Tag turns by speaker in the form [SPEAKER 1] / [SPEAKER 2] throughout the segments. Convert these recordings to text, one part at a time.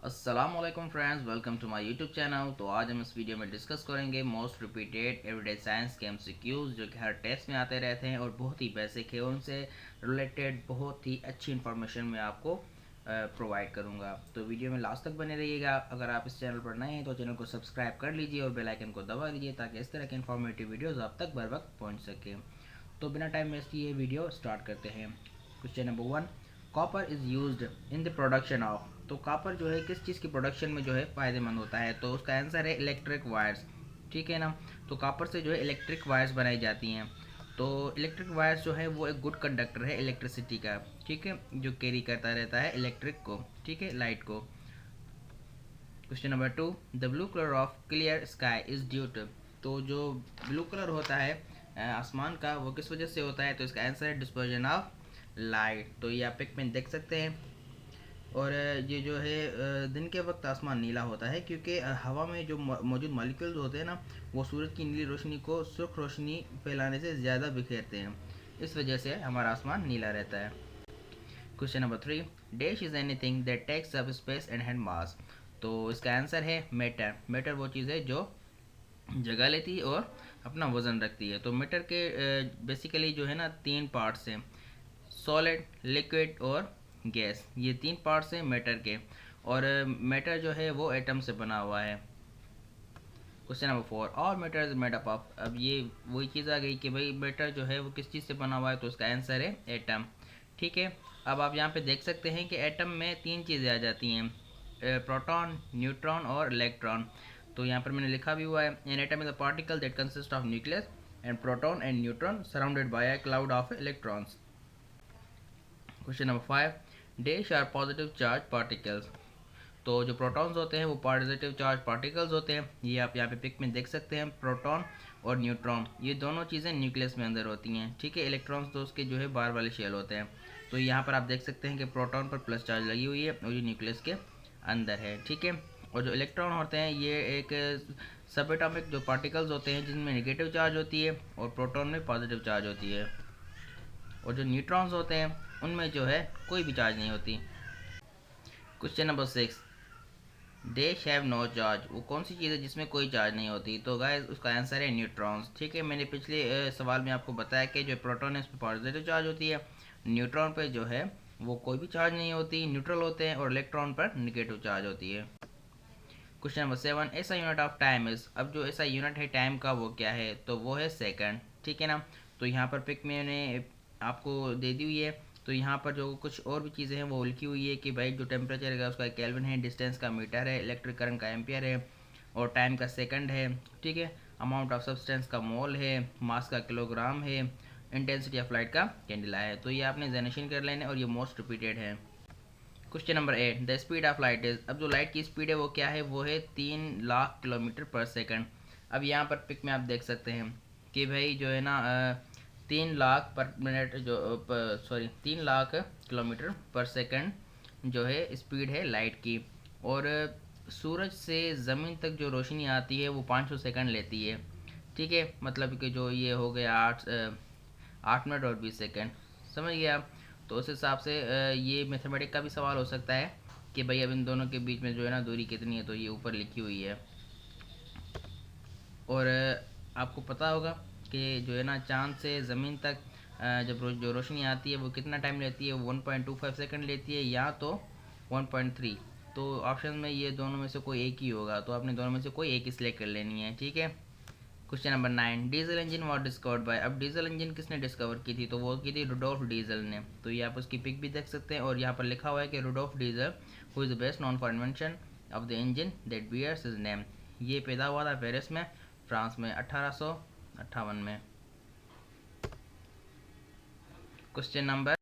[SPEAKER 1] अस्सलामुअलैकुम friends, welcome to my YouTube channel. तो आज हम इस वीडियो में डिस्कस करेंगे मोस्ट रिपीटेड एवरीडे साइंस के एमसीक्यूज जो कि हर टेस्ट में आते रहते हैं और बहुत ही बेसिक है। उनसे रिलेटेड बहुत ही अच्छी इन्फॉर्मेशन मैं आपको प्रोवाइड करूंगा। तो वीडियो में लास्ट तक बने रहिएगा। अगर आप इस चैनल पर नए हैं तो चैनल को सब्सक्राइब कर लीजिए और बेल आइकन को दबा दीजिए ताकि इस तरह के इन्फॉर्मेटिव वीडियोज़ आप तक बर वक्त पहुँच सकें। तो बिना टाइम वेस्ट किए वीडियो स्टार्ट करते हैं। Question number 1, copper is used in the production of. तो कॉपर जो है किस चीज़ की प्रोडक्शन में जो है फ़ायदेमंद होता है, तो उसका आंसर है इलेक्ट्रिक वायर्स। ठीक है ना। तो कॉपर से जो है इलेक्ट्रिक वायर्स बनाई जाती हैं। तो इलेक्ट्रिक वायर्स जो है वो एक गुड कंडक्टर है इलेक्ट्रिसिटी का। ठीक है, जो कैरी करता रहता है इलेक्ट्रिक को, ठीक है, लाइट को। Question number 2, the blue colour of clear sky is due to. तो जो ब्लू कलर होता है आसमान का, वो किस वजह से होता है, तो इसका आंसर है डिस्पर्जन ऑफ लाइट। तो ये आप पिक में देख सकते हैं। और ये जो है दिन के वक्त आसमान नीला होता है क्योंकि हवा में जो मौजूद मॉलिक्यूल्स होते हैं ना, वो सूरज की नीली रोशनी को सुर्ख रोशनी फैलाने से ज़्यादा बिखेरते हैं। इस वजह से हमारा आसमान नीला रहता है। Question number 3, dash is anything that takes up space and had mass. तो इसका आंसर है मैटर। मैटर वो चीज़ है जो जगह लेती है और अपना वज़न रखती है। तो मैटर के बेसिकली जो है ना तीन पार्ट्स हैं, सॉलिड, लिक्विड और गैस। ये तीन पार्ट्स हैं मैटर के। और मैटर जो है वो एटम से बना हुआ है। क्वेश्चन नंबर 4, और matter is made up of. अब ये वही चीज़ आ गई कि भाई मैटर जो है वो किस चीज़ से बना हुआ है, तो उसका आंसर है एटम। ठीक है। अब आप यहाँ पे देख सकते हैं कि एटम में तीन चीज़ें आ जाती हैं, प्रोटॉन, न्यूट्रॉन और इलेक्ट्रॉन। तो यहाँ पर मैंने लिखा भी हुआ है, an atom is a particle that consist of nucleus and proton and neutron surrounded by a cloud of electrons. Question number 5, dash are positive charge particles. तो जो प्रोटॉन्स होते हैं वो पॉजिटिव चार्ज पार्टिकल्स होते हैं। ये आप यहाँ पे पिक में देख सकते हैं, प्रोटॉन और न्यूट्रॉन, ये दोनों चीज़ें न्यूक्लियस में अंदर होती हैं। ठीक है। इलेक्ट्रॉन्स तो उसके जो है बाहर वाले शेल होते हैं। तो यहाँ पर आप देख सकते हैं कि प्रोटॉन पर प्लस चार्ज लगी हुई है और ये न्यूक्लियस के अंदर है। ठीक है। और जो इलेक्ट्रॉन होते हैं ये एक सब एटॉमिक जो पार्टिकल्स होते हैं जिनमें नेगेटिव चार्ज होती है और प्रोटॉन में पॉजिटिव चार्ज होती है। और जो न्यूट्रॉन्स होते हैं उनमें जो है कोई भी चार्ज नहीं होती। क्वेश्चन नंबर 6, देश हैव नो चार्ज। वो कौन सी चीज़ है जिसमें कोई चार्ज नहीं होती, तो गाइस उसका आंसर है न्यूट्रॉन्स। ठीक है। मैंने पिछले सवाल में आपको बताया कि जो प्रोटॉन है उस पर पॉजिटिव चार्ज होती है, न्यूट्रॉन पे जो है वो कोई भी चार्ज नहीं होती, न्यूट्रल होते हैं, और इलेक्ट्रॉन पर निगेटिव चार्ज होती है। क्वेश्चन नंबर 7, ऐसा यूनिट ऑफ टाइम इज। अब जो ऐसा यूनिट है टाइम का वो क्या है, तो वो है सेकंड। ठीक है ना। तो यहाँ पर पिक मैंने आपको दे दी हुई है। तो यहाँ पर जो कुछ और भी चीज़ें हैं वो लिखी हुई है कि भाई जो टेम्परेचर है उसका केल्विन है, डिस्टेंस का मीटर है, इलेक्ट्रिक करंट का एम्पियर है, और टाइम का सेकंड है। ठीक है। अमाउंट ऑफ सब्सटेंस का मोल है, मास का किलोग्राम है, इंटेंसिटी ऑफ लाइट का कैंडिला है। तो ये आपने जेनेशन कर लेने और ये मोस्ट रिपीटेड है। Question number 8, the speed of light is. अब जो लाइट की स्पीड है वो क्या है, वो है 3 लाख किलोमीटर पर सेकंड। अब यहाँ पर पिक में आप देख सकते हैं कि भाई जो है ना 3 लाख पर मिनट जो सॉरी 3 लाख किलोमीटर पर सेकंड जो है स्पीड है लाइट की। और सूरज से ज़मीन तक जो रोशनी आती है वो 500 सेकंड लेती है। ठीक है। मतलब कि जो ये हो गया 8 मिनट और 20 सेकंड। समझ गया आप। तो उस हिसाब से ये मैथमेटिक का भी सवाल हो सकता है कि भाई अब इन दोनों के बीच में जो है ना दूरी कितनी है, तो ये ऊपर लिखी हुई है। और आपको पता होगा कि जो है ना चांद से ज़मीन तक जब जो रोशनी आती है वो कितना टाइम लेती है, 1.25 सेकंड लेती है या तो 1.3। तो ऑप्शन में ये दोनों में से कोई एक ही होगा, तो आपने दोनों में से कोई एक ही सिलेक्ट कर लेनी है। ठीक है। Question number 9, diesel engine was discovered by. अब डीजल इंजन किसने डिस्कवर की थी, तो वो की थी रुडोल्फ डीजल ने। तो ये आप उसकी पिक भी देख सकते हैं और यहाँ पर लिखा हुआ है कि Rudolf Diesel who is the best known for invention of the engine that bears his name. ये पैदा हुआ था पेरिस में, फ्रांस में 1858 में। Question number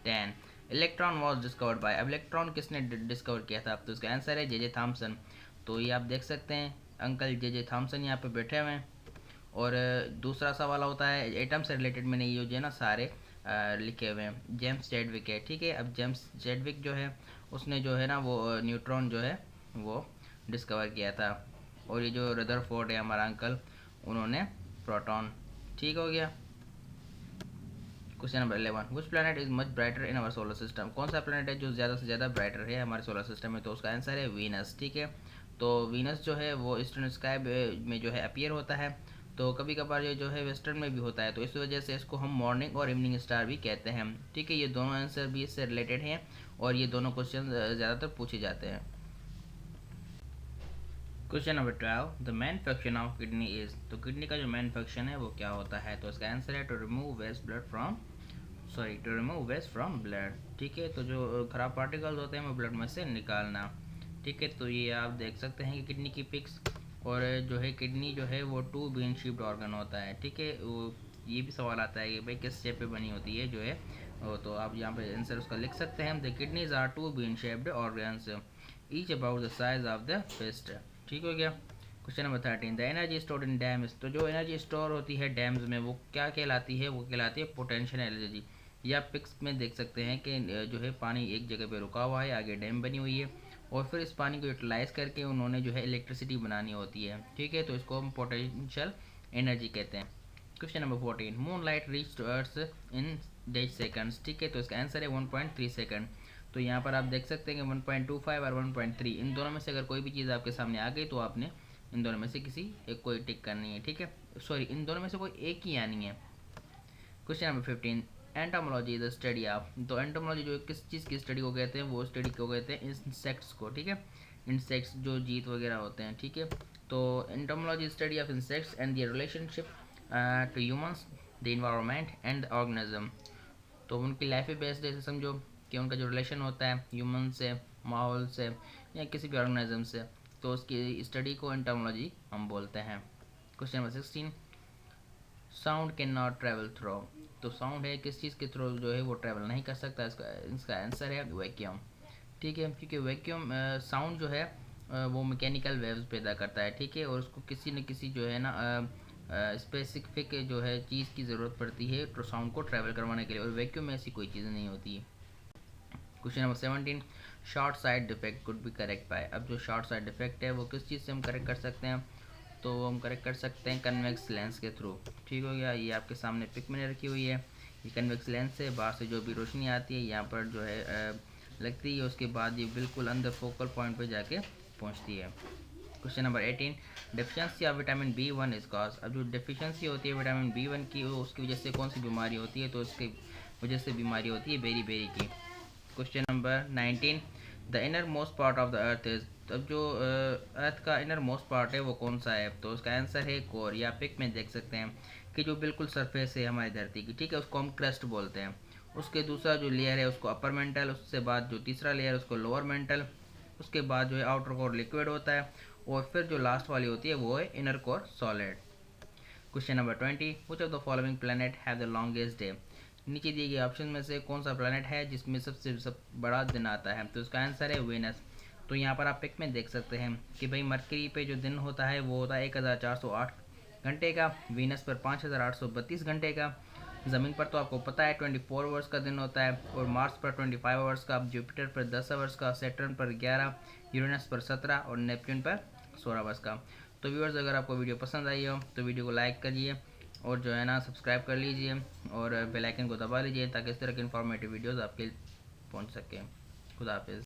[SPEAKER 1] 10, electron was discovered by. अब इलेक्ट्रॉन किसने डिस्कवर किया था, तो इसका आंसर है जे थॉमसन। तो ये आप देख सकते हैं अंकल जे थॉमसन यहाँ पे बैठे हुए हैं। और दूसरा सवाल होता है एटम से रिलेटेड, मैंने ये जो है ना सारे लिखे हुए हैं, जेम्स चैडविक है। ठीक है। अब जेम्स चैडविक जो है उसने जो है ना वो न्यूट्रॉन जो है वो डिस्कवर किया था। और ये जो रदरफोर्ड है हमारा अंकल, उन्होंने प्रोटॉन। ठीक हो गया। Question number 11, which planet is much brighter in our solar system, कौन सा प्लैनेट है जो ज़्यादा से ज़्यादा ब्राइटर है हमारे सोलर सिस्टम में? तो उसका आंसर है वीनस। ठीक है, तो वीनस जो है वो ईस्टर्न स्काई में जो है अपीयर होता है, तो कभी कभार ये जो है वेस्टर्न में भी होता है, तो इस वजह से इसको हम मॉर्निंग और इवनिंग स्टार भी कहते हैं। ठीक है, ये दोनों आंसर भी इससे रिलेटेड हैं और ये दोनों क्वेश्चन ज़्यादातर पूछे जाते हैं। Question number 12, the main function of kidney is, तो किडनी का जो मेन फंक्शन है वो क्या होता है? तो इसका आंसर है to remove waste blood from to remove waste from blood. ठीक है, तो जो खराब पार्टिकल्स होते हैं वो ब्लड में से निकालना। ठीक है, तो ये आप देख सकते हैं कि किडनी की पिक्स, और जो है किडनी जो है वो टू बीन शेप्ड ऑर्गन होता है। ठीक है, वो ये भी सवाल आता है कि भाई किस शेप पे बनी होती है जो है तो आप यहाँ पे आंसर उसका लिख सकते हैं, the kidneys are two bean shaped organs each about the size of the fist. ठीक हो गया। Question number 13, the energy stored in dams, तो जो एनर्जी स्टोर होती है डैम्स में वो क्या कहलाती है? वो कहलाती है पोटेंशियल एनर्जी। या पिक्स में देख सकते हैं कि जो है पानी एक जगह पे रुका हुआ है, आगे डैम बनी हुई है और फिर इस पानी को यूटिलाइज करके उन्होंने जो है इलेक्ट्रिसिटी बनानी होती है। ठीक है, तो इसको हम पोटेंशियल एनर्जी कहते हैं। Question number 14, moon light reach to earth in days seconds. ठीक है, तो इसका आंसर है 1.3 सेकंड। तो यहाँ पर आप देख सकते हैं कि 1.25 और 1.3 इन दोनों में से अगर कोई भी चीज़ आपके सामने आ गई तो आपने इन दोनों में से किसी एक को टिक करनी है। ठीक है, सॉरी, इन दोनों में से कोई एक ही आनी है। Question number 15, entomology is the study of, तो एंटोमोलॉजी जो किस चीज़ की स्टडी को कहते हैं? वो स्टडी को कहते हैं इंसेक्ट्स को। ठीक है, इंसेक्ट्स जो जीत वगैरह होते हैं। ठीक है, तो entomology study of insects and the relationship to humans, the environment and the organism, तो उनकी लाइफ पे बेस्ड ऐसे समझो कि उनका जो रिलेशन होता है ह्यूमन से, माहौल से या किसी भी ऑर्गेनिज्म से, तो उसकी स्टडी को एंटोमोलॉजी हम बोलते हैं। Question number 16, sound can not travel through, तो साउंड है किस चीज़ के थ्रू जो है वो ट्रैवल नहीं कर सकता? इसका आंसर है वैक्यूम। ठीक है, क्योंकि वैक्यूम साउंड जो है वो मैकेनिकल वेव्स पैदा करता है। ठीक है, और उसको किसी न किसी जो है ना स्पेसिफिक जो है चीज़ की ज़रूरत पड़ती है तो साउंड को ट्रैवल करवाने के लिए, और वैक्यूम में ऐसी कोई चीज़ नहीं होती है। Question number 17, short side defect could be correct by, अब जो शॉर्ट साइड डिफेक्ट है वो किस चीज़ से हम करेक्ट कर सकते हैं? तो हम करेक्ट कर सकते हैं कन्वेक्स लेंस के थ्रू। ठीक हो गया, ये आपके सामने पिक मैंने रखी हुई है, ये कन्वेक्स लेंस है, बाहर से जो भी रोशनी आती है यहाँ पर जो है लगती है, उसके बाद ये बिल्कुल अंदर फोकल पॉइंट पे जाके पहुँचती है। Question number 18, deficiency of vitamin B1 is cause, अब जो डेफिशिएंसी होती है विटामिन B1 की वो उसकी वजह से कौन सी बीमारी होती है? तो उसकी वजह से बीमारी होती है बेरी बेरी की। Question number 19, the inner most part of the earth is, अब जो अर्थ का इनर मोस्ट पार्ट है वो कौन सा है? तो उसका आंसर है कोर, या पिक में देख सकते हैं कि जो बिल्कुल सरफेस है हमारी धरती की। ठीक है, उसको हम क्रस्ट बोलते हैं। उसके दूसरा जो लेयर है उसको अपर मेंटल, उससे बाद जो तीसरा लेयर उसको लोअर मेंटल, उसके बाद जो है आउटर कोर लिक्विड होता है और फिर जो लास्ट वाली होती है वो है inner core solid. Question number 20, which of the following planet have the longest day, नीचे दिए गए ऑप्शन में से कौन सा प्लैनेट है जिसमें सब बड़ा दिन आता है? तो इसका आंसर है वेनस। तो यहाँ पर आप पिक में देख सकते हैं कि भाई मरकरी पे जो दिन होता है वो होता है 1408 घंटे का, वीनस पर 5832 घंटे का, ज़मीन पर तो आपको पता है 24 आवर्स का दिन होता है, और मार्स पर 25 आवर्स का, जुपिटर पर 10 आवर्स का, सैटर्न पर 11, यूरेनस पर 17 और नेपच्यून पर 16 आवर्स का। तो व्यूअर्स, अगर आपको वीडियो पसंद आई हो तो वीडियो को लाइक करिए और जो है ना सब्सक्राइब कर लीजिए और बेल आइकन को दबा लीजिए ताकि इस तरह की इन्फॉर्मेटिव वीडियोज़ आपके पहुँच सकें। खुदा हाफिज़।